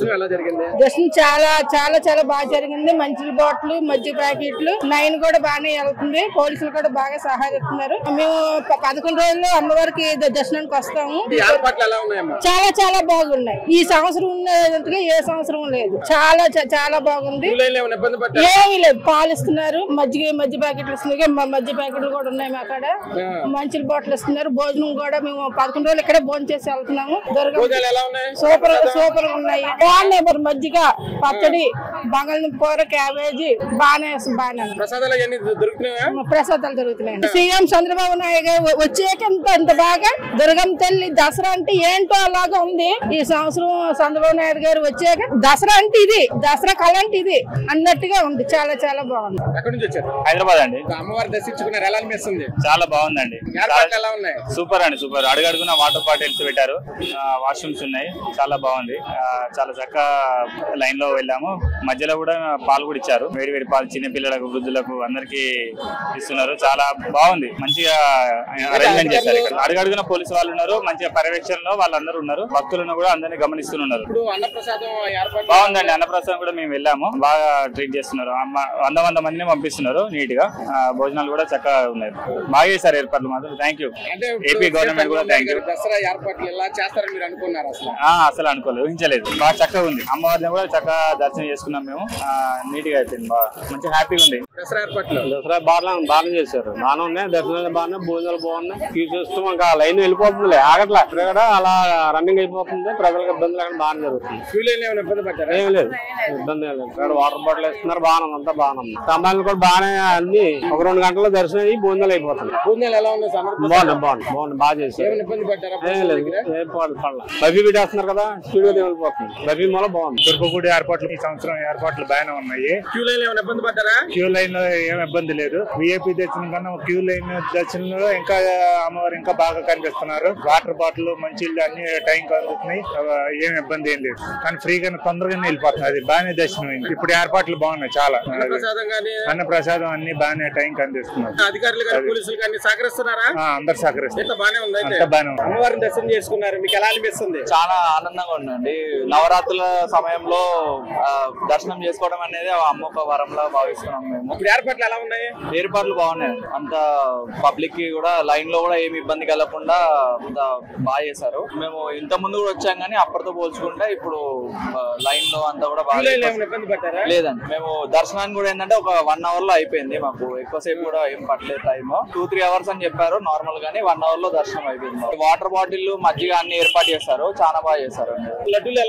దర్శనం ఎలా జరిగింది? దర్శనం చాలా చాలా చాలా బాగా జరిగింది. మంచి బాటిల్, మజ్జిగ ప్యాకెట్లు, నైన్ కూడా బాగానే వెళ్తుంది. పోలీసులు కూడా బాగా సహాయిస్తున్నారు. మేము 11 రోజుల్లో అమ్మవారికి దర్శనానికి వస్తాము. చాలా చాలా బాగున్నాయి. ఈ సంవత్సరం ఉన్నట్టుగా ఏ సంవత్సరం లేదు. చాలా చాలా బాగుంది. ఏమీ లేదు. పాలు ఇస్తున్నారు, మజ్జిగ ప్యాకెట్లు ఇస్తున్నారు. మజ్జిగ ప్యాకెట్లు కూడా ఉన్నాయి మా కాడ. మంచి బాటిల్ ఇస్తున్నారు. భోజనం కూడా మేము 11 రోజులు ఇక్కడే భోజనం చేసి వెళ్తున్నాము. సూపర్ సూపర్ ఉన్నాయి. బాగున్నాయి. మరి మజ్జిగ, పచ్చడి, బంగాళదుంప కూర, క్యాబేజీ బాగానే ప్రసాదాలు దొరుకుతున్నాయి. సీఎం చంద్రబాబు నాయుడు గారు వచ్చాక ఇంత బాగా దుర్గమ్మ తల్లి దసరా అంటే ఏంటో అలాగా ఉంది. ఈ సంవత్సరం చంద్రబాబు నాయుడు గారు వచ్చాక దసరా అంటే ఇది, దసరా కళ అంటే ఇది అన్నట్టుగా ఉంది. చాలా చాలా బాగుంది. హైదరాబాద్ అండి. అమ్మవారి దర్శించుకున్నారు, ఎలా అనిపిస్తుంది? చాలా బాగుందండి. ఎలా ఉన్నాయి? సూపర్ అండి, సూపర్. అడుగడుగున వాటర్ బాటిల్స్ పెట్టారు, వాష్రూమ్స్ ఉన్నాయి. చాలా బాగుంది. చాలా చక్కగా లైన్ లో వెళ్ళాము. మధ్యలో కూడా పాలు కూడా ఇచ్చారు. వేడి వేడి పాలు చిన్న పిల్లలకు, వృద్ధులకు అందరికి ఇస్తున్నారు. చాలా బాగుంది. మంచిగా అరేంజ్మెంట్ చేశారు. ఇక్కడ అడుగడుగున పోలీసు వాళ్ళు ఉన్నారు. మంచిగా పర్యవేక్షణలో వాళ్ళందరూ ఉన్నారు. భక్తులను కూడా అందరినీ గమనిస్తున్నారు. బాగుందండి. అన్నప్రసాదం కూడా మేము వెళ్ళాము. బాగా ట్రీట్ చేస్తున్నారు. 100 మందిని పంపిస్తున్నారు. నీట్ గా భోజనాలు కూడా చక్కగా ఉన్నాయి. బాగా చేశారు ఏర్పాట్లు మాత్రం. థ్యాంక్ యూ ఏపీ గవర్నమెంట్ కూడా. Thank you. దసరా ఏర్పాట్లు ఎలా చేస్తారని మీరు అనుకున్నారు? అసలు అనుకోలేదు, ఊహించలేదు. బాగా చక్కగా ఉంది. అమ్మవారిని కూడా చక్కగా దర్శనం చేసుకున్నాం మేము. నీట్ గా అయిపోయింది. బాగా మంచిగా హ్యాపీగా ఉంది. దసరా ఏర్పాట్లు దసరా బాగా చేశారు. బాగానే ఉన్నాయి. దర్శనాలు బాగున్నాయి, భోజనాలు బాగున్నాయి. చూస్తూ ఇంకా లైన్ వెళ్ళిపోతుంది, ఆగట్లా. ఇక్కడ కూడా అలా రన్నింగ్ అయిపోతుంది. ప్రజలకు ఇబ్బందులు అక్కడ బాగా జరుగుతుంది. ఏం లేదు, ఇబ్బంది ఏం లేదు. ఇక్కడ వాటర్ బాటిల్ వేస్తున్నారు. బాగానే అంతా బాగానే ఉంది. సామాన్లు కూడా బాగానే అన్ని ఒక 2 గంటల్లో దర్శనం అయ్యి భోజనాలు అయిపోతుంది. భోజనాలు ఎలా ఉన్నాయి? బాగుంది, బాగా చేశారు. ఏం లేదు, ఏం పడలేదు. బబ్బీ పెట్టేస్తున్నారు కదా, స్పీడ్ గా వెళ్ళిపోతుంది. బబ్బీ మూల బాగుంది. దుర్గగుడి ఏర్పాట్లు ఈ సంవత్సరం ఏర్పాట్లు బాగానే ఉన్నాయి. క్యూ లైన్ ఏమైనా ఇబ్బంది పడ్డారా? క్యూ లైన్ లో ఏం ఇబ్బంది లేదు. విఐపీ దర్శనం కన్నా క్యూ లైన్ దర్శనంలో ఇంకా అమ్మవారు ఇంకా బాగా కనిపిస్తున్నారు. వాటర్ బాటిల్, మంచిళ్ళు అన్ని టైం అందుతున్నాయి. ఏం ఇబ్బంది ఏం లేదు. కానీ ఫ్రీగా తొందరగానే వెళ్ళిపోతుంది. అది బాగానే దర్శనం అయింది. ఇప్పుడు ఏర్పాట్లు బాగున్నాయి. చాలా అన్న ప్రసాదం అన్ని బాగానే టైం అందిస్తున్నారు. అధికారులు కానీ పోలీసులు కానీ సహకరిస్తున్నారా? అందరు సహకరిస్తారు. బాగానే ఉంది. అమ్మవారిని దర్శనం చేసుకున్నారు, మీకు ఎలా అనిపిస్తుంది? చాలా ఆనందంగా ఉందండి. నవరాత్రుల సమయంలో దర్శనం చేసుకోవడం అనేది అమ్మొక వరంలా భావిస్తున్నాం మేము. ఇప్పుడు ఏర్పాట్లు ఎలా ఉన్నాయి? ఏర్పాట్లు బాగున్నాయి. అంత పబ్లిక్ కి కూడా లైన్ లో కూడా ఏమి ఇబ్బంది కలగకుండా అంత బాగా చేశారు. మేము ఇంత ముందు కూడా వచ్చాం కానీ అప్పటితో పోల్చుకుంటే ఇప్పుడు లైన్ లో అంతా కూడా బాగా లేదండి. మేము దర్శనానికి కూడా ఏంటంటే ఒక 1 hour లో అయిపోయింది. మాకు ఎక్కువసేపు కూడా ఏం పట్టలేదు. టైమ్ 2-3 hours అని చెప్పారు నార్మల్ గానీ. 1 hour లో దర్శనం అయిపోయింది. వాటర్ బాటిల్, మజ్జిగ అన్ని ఏర్పాటు చేశారు. చాలా బాగా చేశారు. లడ్డూలు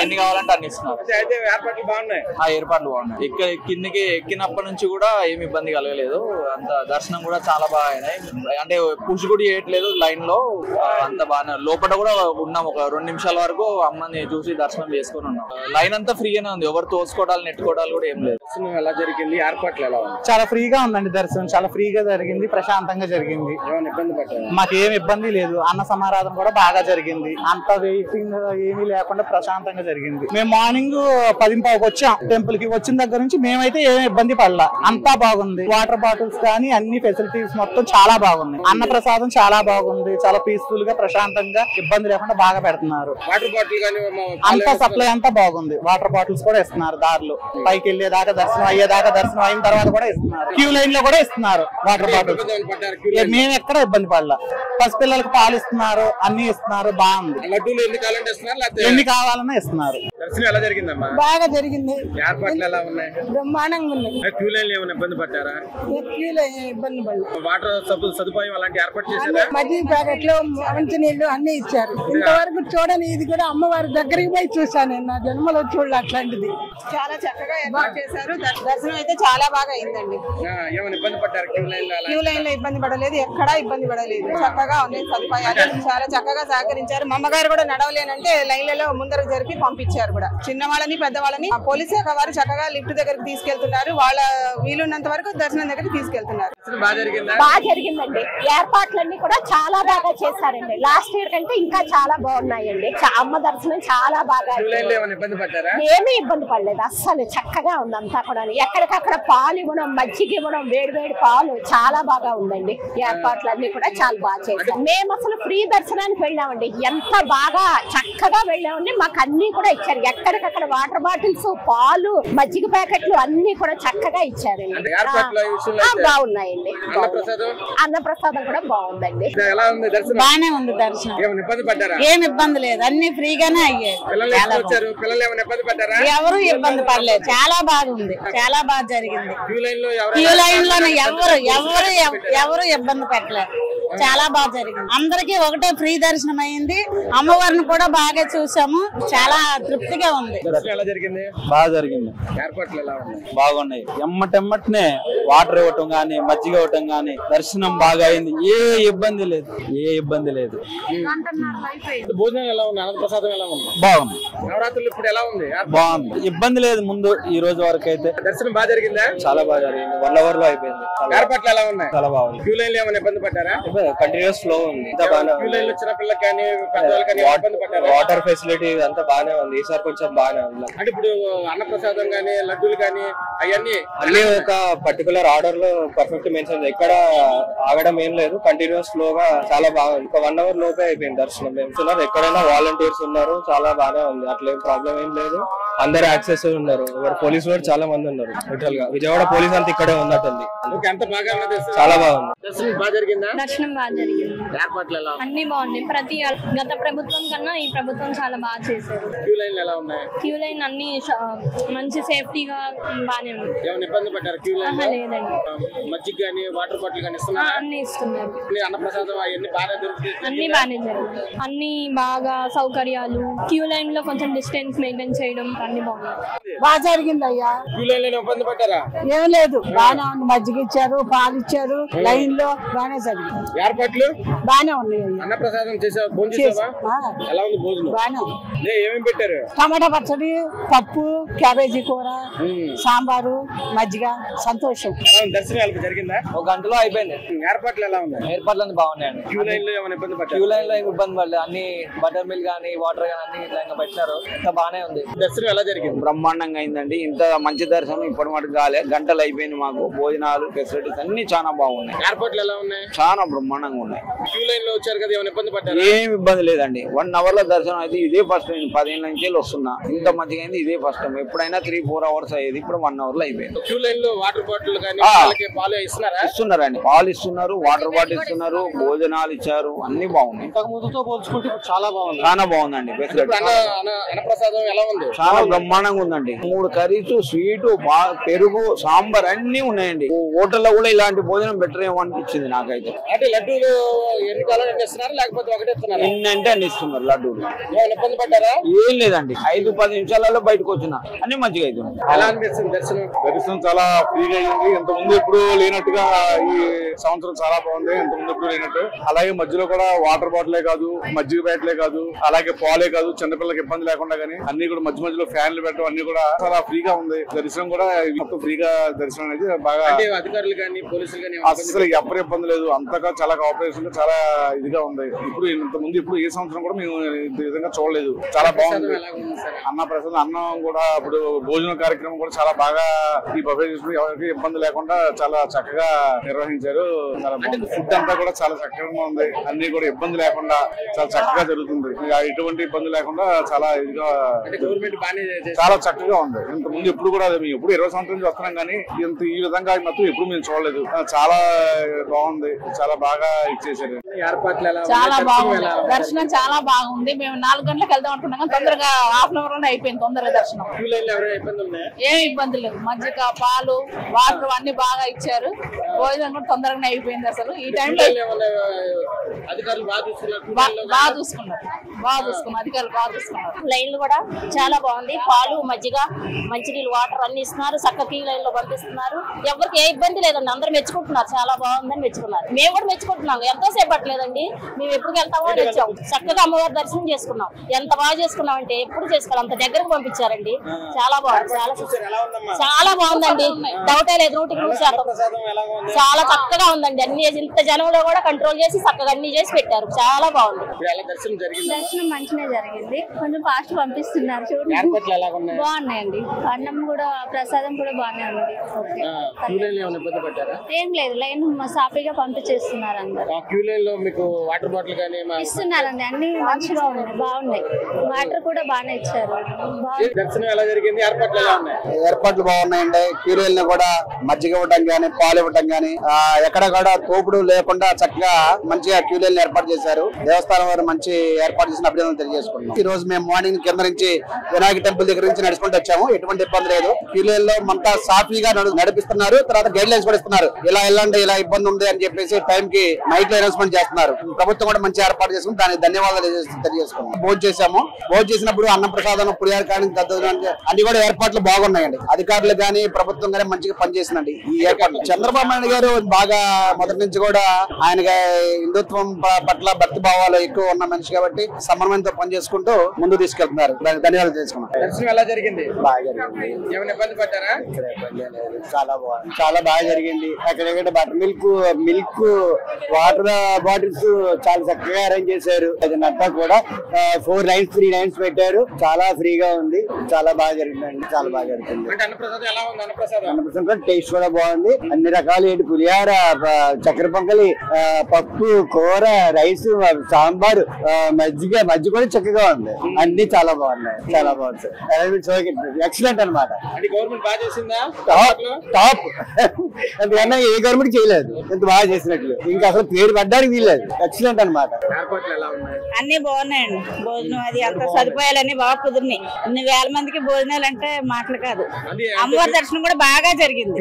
ఎన్ని కావాలంటే అన్ని ఇస్తున్నారు. ఏర్పాట్లు బాగున్నాయి. ఏర్పాట్లు బాగున్నాయి. ఇక్కడ కిందికి ఎక్కినప్పటి నుంచి కూడా ఏమి ఇబ్బంది కలగలేదు. అంత దర్శనం కూడా చాలా బాగా అయినాయి. అంటే పుష్ కూడా చేయట్లేదు లైన్ లో. అంత బాగా లోపల కూడా ఉన్నాం. ఒక 2 నిమిషాల వరకు అమ్మని చూసి దర్శనం చేసుకుని ఉన్నాం. లైన్ అంతా ఫ్రీగానే ఉంది. ఎవరు తోసుకోవడాలు, నెట్టుకోవడాలు కూడా ఏం లేదు. ఎలా జరిగింది? ఏర్పాట్లు ఎలా ఉంది? చాలా ఫ్రీగా ఉందండి. దర్శనం చాలా ఫ్రీగా జరిగింది, ప్రశాంతంగా జరిగింది. మాకు ఏమి ఇబ్బంది లేదు. అన్న సమారాధన కూడా బాగా జరిగింది. అంత వెయిటింగ్ ఏమీ లేకుండా ప్రశాంతంగా జరిగింది. మేము మార్నింగ్ 10:15కి వచ్చాం టెంపుల్ కి. వచ్చిన దగ్గర నుంచి మేమైతే ఏమి ఇబ్బంది పడలా. అంతా బాగుంది. వాటర్ బాటిల్స్ కానీ అన్ని ఫెసిలిటీస్ మొత్తం చాలా బాగుంది. అన్న ప్రసాదం చాలా బాగుంది. చాలా పీస్ఫుల్ గా, ప్రశాంతంగా, ఇబ్బంది లేకుండా బాగా పెడుతున్నారు. వాటర్ బాటిల్ అంతా సప్లై అంతా బాగుంది. వాటర్ బాటిల్స్ కూడా ఇస్తున్నారు. దారిలో పైకి వెళ్ళేదాకా, దర్శనం అయ్యేదాకా, దర్శనం అయిన తర్వాత కూడా ఇస్తున్నారు. క్యూ లైన్ లో కూడా ఇస్తున్నారు వాటర్ బాటిల్స్. మేము ఎక్కడ ఇబ్బంది పడలా. పసిపిల్లలకు పాలు ఇస్తున్నారు, అన్ని ఇస్తున్నారు. బాగుంది. లడ్డూలు ఎన్ని కావాలన్నా ఇస్తున్నారు. దర్శనం ఎలా జరిగిందమ్మా? బాగా జరిగింది. ఏర్పాట్లు ఎలా ఉన్నాయి? బ్రహ్మాండంగా ఉన్నాయి. క్యూ లైన్ ఏమైనా ఇబ్బంది పడ్డారా? ఇబ్బంది పడలేదు. వాటర్ సదుపాయం అలాంటి ఏర్పాటు చేశారా? మజ్జిగ ప్యాకెట్లు, మంచినీళ్ళు అన్ని ఇచ్చారు. ఇంతవరకు చూడని ఇది కూడా అమ్మవారి దగ్గరికి పోయి చూసాను. నా జన్మలో చూడలే అట్లాంటిది. చాలా చక్కగా ఏర్పాటు చేశారు. దర్శనం అయితే చాలా బాగా అయిందండి. ఏమైనా ఇబ్బంది పడ్డారు? క్యూ లైన్ లో ఇబ్బంది పడలేదు. ఎక్కడా ఇబ్బంది పడలేదు. చక్కగా ఉన్నాయి సదుపాయాలు. చాలా చక్కగా సహకరించారు. మా అమ్మగారు కూడా నడవలేనంటే లైన్లలో ముందరకు జరిపి పంపించారు కూడా. చిన్న వాళ్ళని, పెద్దవాళ్ళని పోలీస్ శాఖ వారు చక్కగా లిఫ్ట్ దగ్గరికి తీసుకెళ్తున్నారు. వాళ్ళ వీలున్నంత వరకు దర్శనం దగ్గరికి తీసుకెళ్తున్నారు. బాగా జరిగిందండి. ఏర్పాట్లన్నీ కూడా చాలా బాగా చేశారండి. లాస్ట్ ఇయర్ కంటే ఇంకా చాలా బాగున్నాయండి. అమ్మ దర్శనం చాలా బాగా, ఏమీ ఇబ్బంది పడలేదు. అస్సలు చక్కగా ఉంది అంతా కూడా. ఎక్కడికక్కడ పాలు ఇవ్వడం, మజ్జిగ ఇవ్వడం, వేడి పాలు చాలా బాగా ఉందండి. ఏర్పాట్లన్నీ కూడా చాలా బాగా చేశారు. మేము అసలు ఫ్రీ దర్శనానికి వెళ్ళామండి. ఎంత బాగా చక్కగా వెళ్ళామండి. మాకు అన్ని కూడా ఇచ్చారు. ఎక్కడికక్కడ వాటర్ బాటిల్స్, పాలు, మజ్జిగ ప్యాకెట్లు అన్ని కూడా చక్కగా ఇచ్చారండి. బాగున్నాయండి. అన్నప్రసాదం కూడా బాగుందండి. బాగానే ఉంది దర్శనం. ఏం ఇబ్బంది లేదు, అన్ని ఫ్రీగానే అయ్యాయి. ఎవరు ఇబ్బంది పడలేదు. చాలా బాగుంది, చాలా బాగా జరిగింది. క్యూ లైన్ లోనే ఎవరు ఇబ్బంది పెట్టలేదు. చాలా బాగా జరిగింది. అందరికి ఒకటే ఫ్రీ దర్శనం అయింది. అమ్మవారిని కూడా బాగా చూసాము. చాలా తృప్తిగా ఉంది. బాగా జరిగింది. బాగున్నాయి. ఎమ్మటెమ్మటనే వాటర్ ఇవ్వటం గానీ, మజ్జిగ ఇవ్వటం గానీ, దర్శనం బాగా అయింది. ఏ ఇబ్బంది లేదు. భోజనం ఎలా ఉంది? అన్నప్రసాదం ఎలా ఉంది? బాగుంది. నవరాత్రులు ఇప్పుడు ఎలా ఉంది? బాగుంది. ఇబ్బంది లేదు. ముందు ఈ రోజు వరకు అయితే దర్శనం బాగా జరిగిందా? చాలా బాగా జరిగింది. 1 అవర్ లో అయిపోయింది. ఏర్పాట్లు ఎలా ఉన్నాయి? చాలా బాగుంది. క్యూ లైన్ లో ఏమైనా ఇబ్బంది పడ్డారా? కంటిన్యూస్ ఫ్లో ఉంది. క్యూ లైన్ లో చిన్న పిల్లలకి కానీ పెద్దవాళ్ళకి కానీ ఇబ్బంది పడ్డారా? వాటర్ ఫెసిలిటీ అంతా బాగానే ఉంది. ఈసారి కొంచెం బాగానే ఉంది. అంటే ఇప్పుడు అన్నప్రసాదం కానీ, లడ్డూలు కానీ అవన్నీ అన్ని ఒక పర్టికులర్ ఆర్డర్ లో పర్ఫెక్ట్ మెన్షన్. ఎక్కడ ఆగడం ఏం లేదు. కంటిన్యూస్ ఫ్లో గా చాలా బాగుంది. ఒక 1 అవర్ లోపే అయిపోయింది దర్శనం. ఎక్కడైనా వాలంటీర్స్ ఉన్నారు. చాలా బాగానే ఉంది. అట్లేం ప్రాబ్లం ఏం లేదు. అందరు యాక్సెస్ ఉన్నారు. పోలీసు కూడా చాలా మంది ఉన్నారు. టోటల్ గా విజయవాడ పోలీస్ అంతా ఇక్కడే ఉన్నట్టుంది. చాలా బాగుంది. దర్శనం బాగా జరిగిందా? దర్శనం బాగా జరిగింది. ఏర్పాట్లు ఎలా అన్ని బాగున్నాయి. ప్రతి గత ప్రభుత్వం కన్నా ఈ ప్రభుత్వం చాలా బాగా చేశారు. క్యూ లైన్ ఎలా ఉన్నాయి? క్యూ లైన్ అన్ని మంచి సేఫ్టీగా బాగానే ఉంది. ఏమైనా ఇబ్బంది పడ్డారు క్యూ లైన్? లేదండి. మజ్జిగ కానీ, వాటర్ బాటిల్ కానీ ఇస్తున్నారు? అన్ని ఇస్తున్నారు. అన్నప్రసాదం అవన్నీ బాగా దొరుకుతాయి. అన్ని బాగానే జరిగింది. అన్ని బాగా సౌకర్యాలు. క్యూ లైన్ లో కొంచెం డిస్టెన్స్ మెయింటైన్ చేయడం అన్ని బాగున్నాయి. బాగా జరిగింది అయ్యా. క్యూ లైన్ లో ఇబ్బంది పడ్డారా? ఏం లేదు, బాగానే ఉంది. మజ్జిగ ఇచ్చారు, పాలు ఇచ్చారు. లైన్ లో బాగానే జరిగింది. ఏర్పాట్లు బాగానే ఉన్నాయి. అన్నప్రసాదం చేసావా? భోజనం చేసావా? ఎలా ఉంది భోజనం? బాగానే ఉంది. ఏమేమి పెట్టారు? టమాటా పచ్చడి, పప్పు, క్యాబేజీ కూర, సాంబారు, మజ్జిగ. సంతోషం. దర్శనం ఎలా జరిగిందా? 1 గంటలో అయిపోయింది. ఏర్పాట్లు ఎలా ఉన్నాయి? ఏర్పాట్లు అన్ని బాగున్నాయండి. క్యూ లైన్ లో ఏమైనా ఇబ్బంది పడ్డారు? క్యూ లైన్ లో ఏమి ఇబ్బంది పడలేదు. అన్ని బటర్ మిల్క్ కానీ, వాటర్ కానీ అన్ని ఇట్లా ఇంకా పెట్టినారు. ఇంకా బాగానే ఉంది. దర్శనం ఎలా జరిగింది? బ్రహ్మాండంగా అయిందండి. ఇంత మంచి దర్శనం ఇప్పటి మటుకు కాలే. గంటలు అయిపోయింది. మాకు భోజనాలు, ఫెసిలిటీస్ అన్ని చాలా బాగున్నాయి. ఏర్పాట్లు ఎలా ఉన్నాయి? చాలా బ్రహ్మాండంగా ఉన్నాయి. క్యూ లైన్ లో వచ్చారు కదా, ఏమైనా ఇబ్బంది పడ్డారు? ఏం ఇబ్బంది లేదండి. 1 అవర్ లో దర్శనం అయితే ఇదే ఫస్ట్ టైం. 10 ఏళ్ళ నుంచి వస్తున్నా. ఇంత మంచిగా అయింది ఇదే ఫస్ట్ టైం. ఎప్పుడైనా 3-4 అవర్స్ అయ్యేది. ఇప్పుడు 1 అవర్ లో అయిపోయింది. క్యూ లైన్ లో వాటర్ బాటిల్ కానీ, పాలు ఇస్తున్నారండి. పాలు ఇస్తున్నారు, వాటర్ బాటిల్ ఇస్తున్నారు, భోజనాలు ఇచ్చారు. అన్ని బాగున్నాయి. ఇంతకు ముందుతో పోల్చుకుంటే చాలా బాగుంది. చాలా బాగుందండి. అన్నప్రసాదం ఎలా ఉంది? చాలా బ్రహ్మాండంగా ఉందండి. 3 కర్రీస్, స్వీట్, పెరుగు, సాంబార్ అన్ని ఉన్నాయండి. హోటల్లో కూడా ఇలాంటి భోజనం బెటర్ ఏమో అనిపించింది నాకైతే. అంటే లడ్డూలు ఎన్ని కాలం ఇస్తున్నారు లేకపోతే ఒకటే ఇస్తున్నారు? ఎన్ని అంటే అన్ని ఇస్తున్నారు లడ్డూలు. ఇబ్బంది పడ్డారా? ఏం లేదండి. 5-10 నిమిషాలలో బయటకు వచ్చిన అన్ని మంచిగా అవుతుంది. ఎలా అనిపిస్తుంది దర్శనం? దర్శనం చాలా ఫ్రీగా అయింది. ఇంత ముందు ఎప్పుడు లేనట్టుగా ఈ సంవత్సరం చాలా బాగుంది. ఇంత ముందు ఎప్పుడు లేనట్టు. అలాగే మధ్యలో కూడా వాటర్ బాటిలే కాదు, మజ్జిగ ప్యాకెట్లే కాదు, అలాగే పాలే కాదు, చిన్నపిల్లలకి ఇబ్బంది లేకుండా కానీ అన్ని కూడా మధ్యలో ఫ్యాన్లు పెట్టడం అన్ని కూడా చాలా ఫ్రీగా ఉంది. దర్శనం కూడా మొత్తం ఫ్రీగా దర్శనం అనేది బాగా. అధికారులు కానీ, పోలీసులు కానీ అసలు ఎవరి ఇబ్బంది లేదు. అంతగా చాలా కోఆపరేషన్ చాలా ఇదిగా ఉంది. ఇప్పుడు ఇంత ముందు ఇప్పుడు ఏ సంవత్సరం కూడా మేము ఈ విధంగా చూడలేదు. చాలా బాగుంది. అన్నప్రసాదం, అన్నం కూడా ఇప్పుడు భోజన కార్యక్రమం కూడా చాలా బాగా ఈ బఫే చేసుకుని ఎవరికి ఇబ్బంది లేకుండా చాలా చక్కగా నిర్వహించారు. చాలా బాగుంది. ఫుడ్ అంతా కూడా చాలా చక్కగా ఉంది. అన్ని కూడా ఇబ్బంది లేకుండా చాలా చక్కగా జరుగుతుంది. ఎటువంటి ఇబ్బంది లేకుండా చాలా ఇదిగా చాలా చక్కగా ఉంది. ఇంత ముందు ఎప్పుడు కూడా మేము ఎప్పుడు 20 సంవత్సరాల నుంచి వస్తున్నాం కానీ ఇంత ఈ విధంగా మొత్తం ఎప్పుడు మేము చూడలేదు. చాలా బాగుంది. చాలా బాగా ఇచ్చేసారు. చాలా బాగుంది. దర్శనం చాలా బాగుంది. మేము 4 గంటలకు వెళ్దాం అనుకున్నాం. తొందరగా హాఫ్ అన్ అవర్ లోనే అయిపోయింది. తొందరగా దర్శనం. ఏం ఇబ్బంది లేదు. మజ్జిగ, పాలు, వాటర్ అన్ని బాగా ఇచ్చారు. భోజనం కూడా తొందరగానే అయిపోయింది. అసలు ఈ టైంలో అధికారులు బాగా చూసుకున్నారు. బాగా చూసుకున్నాం, అధికారులు బాగా చూసుకున్నారు. లైన్లు కూడా చాలా బాగుంది. పాలు, మజ్జిగ, మంచినీళ్ళు, వాటర్ అన్ని ఇస్తున్నారు. చక్కగా లైన్ లో పంపిస్తున్నారు. ఎవరికి ఏ ఇబ్బంది లేదండి. అందరూ మెచ్చుకుంటున్నారు. చాలా బాగుందని మెచ్చుకున్నారు. మేము కూడా మెచ్చుకుంటున్నాం. ఎంతో సేపు పట్టలేదండి. మేము ఎప్పుడు వెళ్తామో వచ్చాం. చక్కగా అమ్మవారి దర్శనం చేసుకున్నాం. ఎంత బాగా చేసుకున్నాం అంటే ఎప్పుడు చేసుకోవాలి, అంత దగ్గరకు పంపించారండి. చాలా బాగుంది. చాలా బాగుందండి. డౌటే లేదు. 100% చాలా చక్కగా ఉందండి. అన్ని ఇంత జనంలో కూడా కంట్రోల్ చేసి చక్కగా అన్ని చేసి పెట్టారు. చాలా బాగుంది. దర్శనం మంచిగా జరిగింది. కొంచెం ఫాస్ట్ పంపిస్తున్నారు. చూడండి బాగున్నాయండి. అన్నం కూడా ప్రసాదం కూడా బాగానే ఉంది. ఏం లేదు, లైన్ సాఫీగా పంపించేస్తున్నారు. అందరు ఇస్తున్నారండి. అన్ని మంచిగా ఉన్నాయి, బాగున్నాయి. వాటర్ కూడా బాగానే ఇచ్చారు. ఏర్పాట్లు బాగున్నాయండి. క్యూ లైన్ కూడా మజ్జిగ ఇవ్వడం గానీ, పాలు ఇవ్వడం గానీ, ఎక్కడ కూడా తోపుడు లేకుండా చక్కగా మంచిగా క్యూ లైన్ ఏర్పాటు చేశారు. దేవస్థానం వారు మంచి ఏర్పాటు చేసిన అభినందనలు తెలియజేసుకుంటున్నాం. ఈ రోజు మేము మార్నింగ్ కింద నుంచి వినాయక టెంపుల్ దగ్గర నుంచి నడుచుకుంటూ వచ్చాము. ఎటువంటి ఇబ్బంది లేదు. క్యూ లైన్ లో అంతా సాఫీగా నడిపిస్తున్నారు. తర్వాత గైడ్ లైన్స్ కూడా ఇస్తున్నారు. ఇలా వెళ్ళండి, ఇలా ఇబ్బంది ఉంది అని చెప్పేసి టైం కి నైట్ లో అనౌన్స్మెంట్ చేస్తున్నారు. ప్రభుత్వం కూడా మంచి ఏర్పాటు చేసుకుని దానికి ధన్యవాదాలు తెలియజేసుకున్నాం. భోజనం చేశాము. భోజనం చేసినప్పుడు అన్న ప్రసాదం, పులిహార కానీ అన్ని కూడా ఏర్పాట్లు బాగున్నాయండి. అధికారులు గానీ ప్రభుత్వం గానీ మంచిగా పనిచేసిందండి ఈ ఏర్పాట్లు. చంద్రబాబు నాయుడు గారు బాగా మొదటి నుంచి కూడా ఆయన హిందుత్వం పట్ల భక్తి భావాలు ఎక్కువ ఉన్న మనిషి కాబట్టి సమన్వయంతో పనిచేసుకుంటూ ముందు తీసుకెళ్తున్నారు. దానికి ధన్యవాదాలు తెలుసుకున్నాం. దర్శనం ఎలా జరిగింది? బాగా జరిగింది. ఏమైనా ఇబ్బంది పడ్డారా? చాలా బాగుంది. చాలా బాగా జరిగింది. అక్కడ బటర్ మిల్క్ వాటర్ బాటిల్స్ చాలా చక్కగా అరేంజ్ చేశారు. అది నట్టా కూడా 4 లైన్స్ 3 లైన్స్ పెట్టారు. చాలా ఫ్రీగా ఉంది. చాలా బాగా జరిగిందండి. చాలా బాగా జరిగింది. అన్నప్రసాదం టేస్ట్ కూడా బాగుంది. అన్ని రకాలు ఏంటి పులిహార, చక్కెర పొంగలి, పప్పు, కూర, రైస్, సాంబారు, మజ్జిగ కూడా చక్కగా ఉంది. అన్ని చాలా బాగున్నాయి. చాలా బాగుంది. ఎక్సలెంట్ అనమాట. గవర్నమెంట్ బాగా చేసిందా? టాప్. అందుకన్నా ఏ గవర్నమెంట్ చేయలేదు ఎంత బాగా చేసినట్లు. ఇంకా అసలు పేరు పడ్డానికి వీల్లేదు. ఎక్సలెంట్ అనమాట. అన్ని బాగున్నాయండి. భోజనం అది అంత సదుపాయాలన్నీ బాగా కుదిరినాయి. ఇన్ని వేల మందికి భోజనాలు అంటే మాటలు కాదు. అమ్మవారి దర్శనం కూడా బాగా జరిగింది.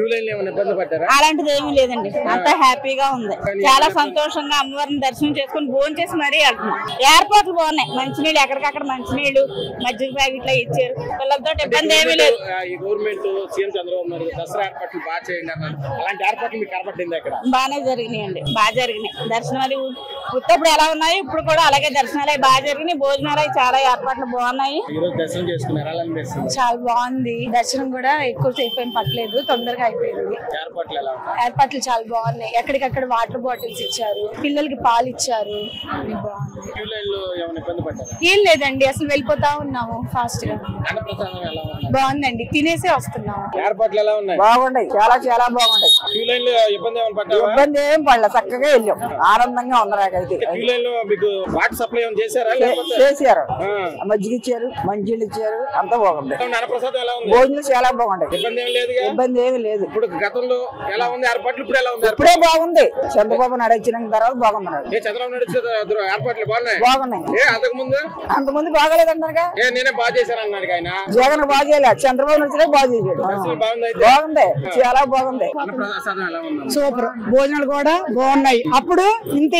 అలాంటిది ఏమీ లేదండి. అంత హ్యాపీగా ఉంది. చాలా సంతోషంగా అమ్మవారిని దర్శనం చేసుకుని భోజనం చేసి మరీ వెళ్తున్నాం. ఏర్పాట్లు బాగున్నాయి. మంచినీళ్ళు ఎక్కడికక్కడ మంచినీళ్ళు, మజ్జిగ ప్యాకెట్లు ఇచ్చారు. పిల్లలతో ఇబ్బంది ఏమీ లేదు. గవర్నమెంట్ సీఎం చంద్రబాబు నాయుడు దసరా ఏర్పాట్లు బాగా చేయండి అన్నారు. అలాంటి ఏర్పాట్లు మీకు కనపడింది అక్కడ? బాగానే జరిగినాయండి. బాగా జరిగినాయి. దర్శనాలు ఉత్తప్పుడు ఎలా ఉన్నాయి ఇప్పుడు కూడా అలాగే దర్శనాలు బాగా జరిగినాయి. భోజనాలు చాలా ఏర్పాట్లు బాగున్నాయి. దర్శనం చేసుకున్నారు. చాలా బాగుంది. దర్శనం కూడా ఎక్కువ సేపు ఏం పట్టలేదు, తొందరగా అయిపోయింది. ఏర్పాట్లు చాలా బాగున్నాయి. ఎక్కడికక్కడ వాటర్ బాటిల్స్ ఇచ్చారు, పిల్లలకి పాలు ఇచ్చారు. ఏం లేదండి, అసలు వెళ్ళిపోతా ఉన్నాము ఫాస్ట్ గా. బాగుందండి. తినేసే వస్తున్నాము. ఏర్పాట్లు ఎలా ఉన్నాయి? బాగున్నాయి. చాలా చాలా బాగున్నాయి. ఇబ్బంది ఏం పడలే. చక్కగా వెళ్ళాం. ఆనందంగా ఉంది. నాకైతే వాటర్ సప్లై చేశారా? చేశారు. మజ్జిగ ఇచ్చారు, మంచినీళ్ళు ఇచ్చారు. అంతా బాగుంది. భోజనం చాలా బాగుంటాయి. ఇబ్బంది ఏమి లేదు. ఇప్పుడు గతంలో ఎలా ఉంది ఏర్పాట్లు? ఇప్పుడు ఎలా ఉంది? ఇప్పుడే బాగుంది. చంద్రబాబు నాయుడు వచ్చిన తర్వాత బాగున్నాడు. చంద్రబాబు నాయుడు ఏర్పాట్లు బాగున్నాయి. అంతకుముందు బాగలేదన్నారుగా. నేనే బాగా చేశాను అన్నాడు ఆయన. జగన్ బాగా చేయలేదు, చంద్రబాబు నాయుడు బాగా చేశాడు. బాగుంది. చాలా బాగుంది. సూపర్. భోజనాలు కూడా బాగున్నాయి. అప్పుడు ఇంత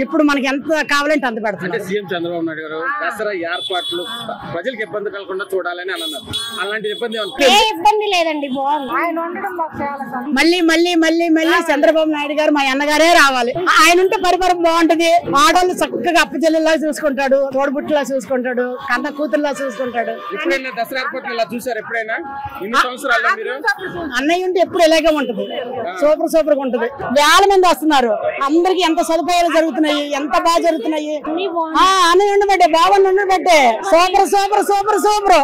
ఇప్పుడు మనకి ఎంత కావాలంటే అంత పెడతాం. సీఎం చంద్రబాబు నాయుడు గారు దసరా ఏర్పాట్లు ప్రజలకు ఇబ్బంది కలగకుండా చూడాలని అన్నారు. అలాంటి ఇబ్బంది లేదండి. బాగుంది. ఆయన ఉండడం మళ్ళీ చంద్రబాబు నాయుడు గారు మా అన్నగారే రావాలి. ఆయన ఉంటే పరిపాలన బాగుంటది. ఆడవాళ్ళు చక్కగా అప్పచెల్లిలా చూసుకుంటాడు, తోడుబుట్టులా చూసుకుంటాడు, కన్న కూతురులా చూసుకుంటాడు. ఎప్పుడైనా దసరా ఏర్పాట్లు ఇలా చూసారు? ఎప్పుడైనా ఇన్ని సంవత్సరాల్లో మీరు? అన్నయ్య ఉంటే ఎప్పుడు ఇలాగే ఉంటది. సూపర్ గా ఉంటది. వేల మంది వస్తున్నారు. అందరికి ఎంత సదుపాయాలు జరుగుతున్నాయి, ఎంత బాగా జరుగుతున్నాయి. అన్నయ్య ఉండబట్టే, బావన్న ఉండబట్టే. సూపర్.